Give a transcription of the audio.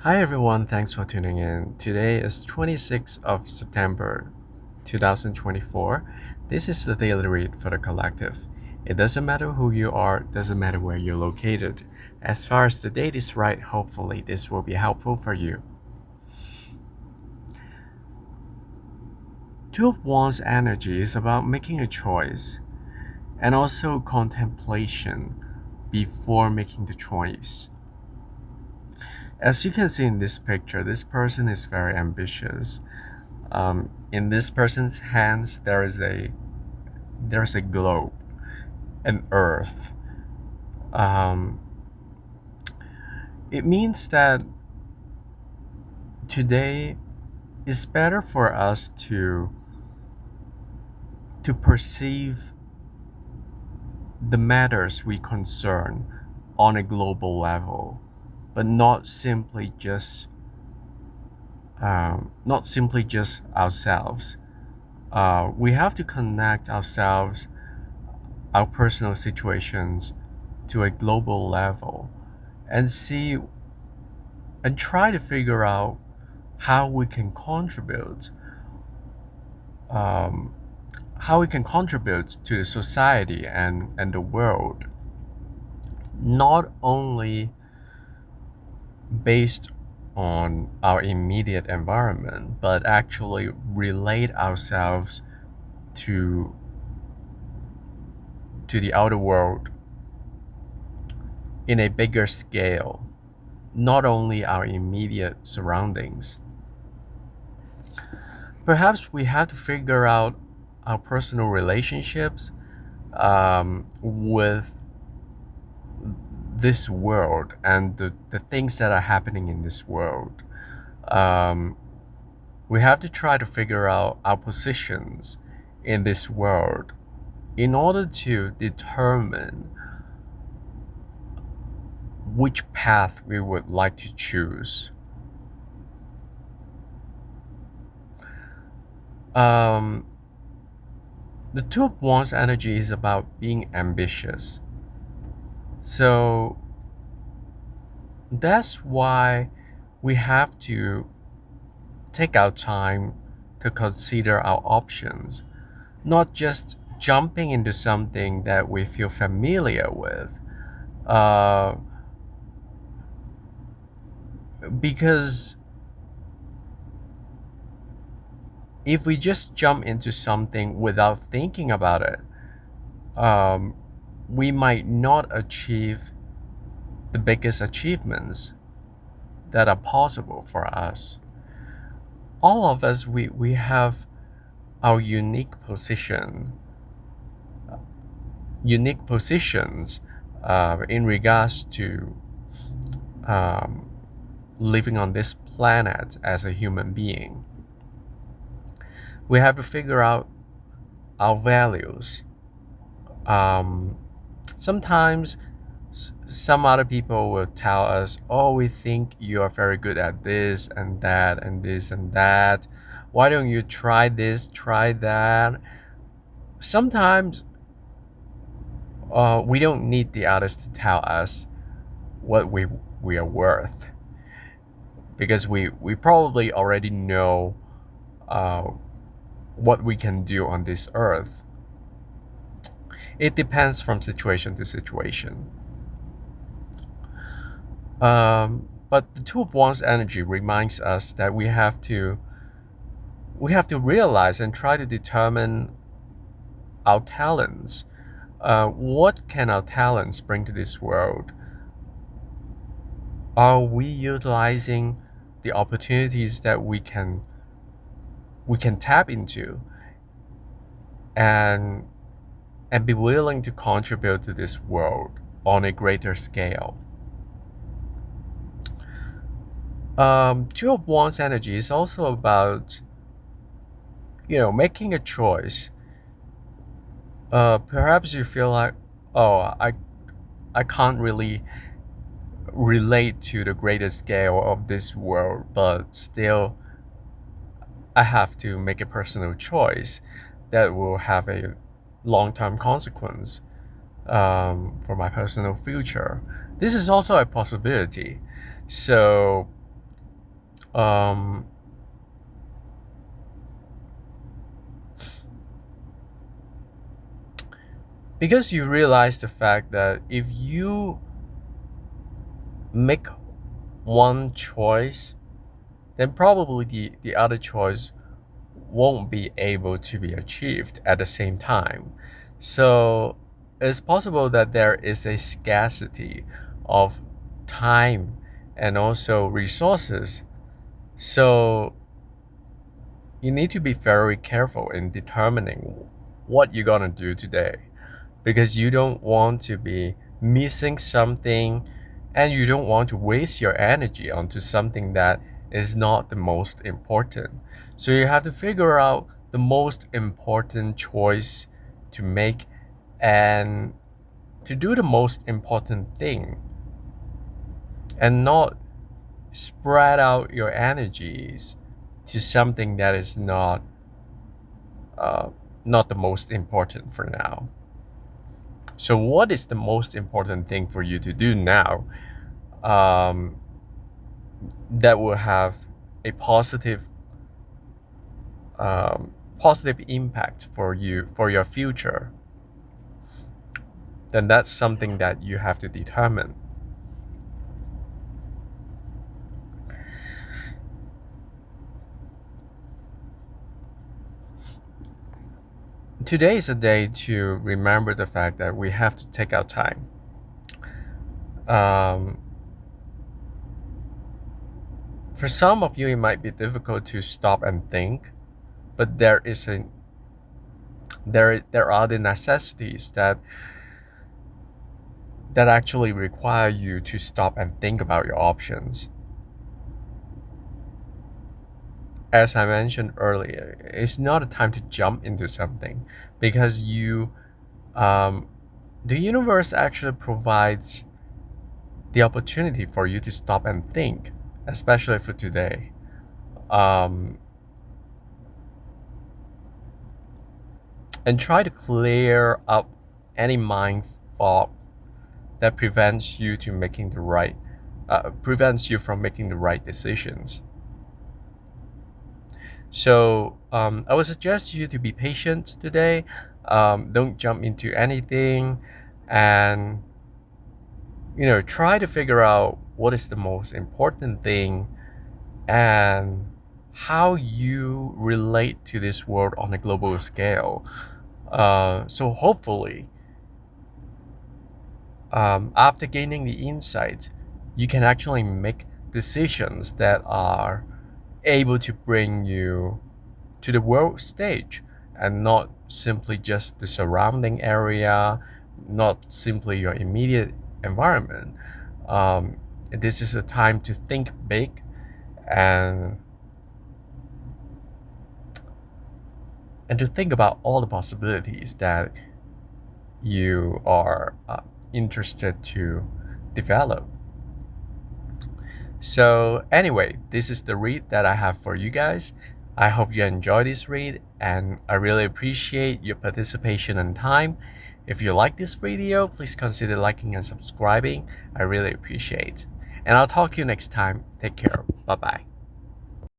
Hi everyone, thanks for tuning in. Today is 26th of September 2024. This is the daily read for the collective. It doesn't matter who you are, doesn't matter where you're located. As far as the date is right, hopefully this will be helpful for you. Two of Wands energy is about making a choice and also contemplation before making the choice. As you can see in this picture, this person is very ambitious. In this person's hands, there's a globe, an earth. Um, it means that today it's better for us to perceive the matters we concern on a global level, but not simply just ourselves. We have to connect ourselves, our personal situations, to a global level, and see and try to figure out how we can contribute, um, how we can contribute to the society and the world, not only based on our immediate environment, but actually relate ourselves to the outer world in a bigger scale, not only our immediate surroundings. Perhaps we have to figure out our personal relationships with this world and the things that are happening in this world. Um, we have to try to figure out our positions in this world in order to determine which path we would like to choose. Um, the Two of Wands energy is about being ambitious. So that's why we have to take our time to consider our options, not just jumping into something that we feel familiar with. Uh, because if we just jump into something without thinking about it, um, we might not achieve the biggest achievements that are possible for us. All of us, we have our unique positions in regards to um, living on this planet as a human being. We have to figure out our values. Sometimes some other people will tell us, oh, we think you are very good at this and that and this and that. Why don't you try this, try that? Sometimes we don't need the others to tell us what we are worth, because we probably already know uh, what we can do on this earth. It depends from situation to situation. But the Two of Wands energy reminds us that we have to realize and try to determine our talents. What can our talents bring to this world? Are we utilizing the opportunities that we can tap into and be willing to contribute to this world on a greater scale? Two of Wands energy is also about making a choice. Perhaps you feel like, oh, I can't really relate to the greater scale of this world, but still I have to make a personal choice that will have a long-term consequence for my personal future. This is also a possibility. So um, because you realize the fact that if you make one choice, then probably the other choice won't be able to be achieved at the same time. So it's possible that there is a scarcity of time and also resources. So you need to be very careful in determining what you're gonna do today, because you don't want to be missing something, and you don't want to waste your energy onto something that is not the most important. So you have to figure out the most important choice to make and to do the most important thing, and not spread out your energies to something that is uh, not the most important for now. So, what is the most important thing for you to do now, um, that will have a positive impact for you for your future? Then that's something that you have to determine. Today is a day to remember the fact that we have to take our time. Um, for some of you, it might be difficult to stop and think, but there are the necessities that actually require you to stop and think about your options. As I mentioned earlier, it's not a time to jump into something, because the universe actually provides the opportunity for you to stop and think, especially for today. Um, and try to clear up any mind fog that prevents you from making the right decisions. So I would suggest you to be patient today. Don't jump into anything, and try to figure out what is the most important thing and how you relate to this world on a global scale. So hopefully, after gaining the insight, you can actually make decisions that are able to bring you to the world stage, and not simply just the surrounding area, not simply your immediate environment. This is a time to think big, and to think about all the possibilities that you are interested to develop. So anyway, this is the read that I have for you guys. I hope you enjoy this read, and I really appreciate your participation and time. If you like this video, please consider liking and subscribing. I really appreciate. And I'll talk to you next time. Take care. Bye bye.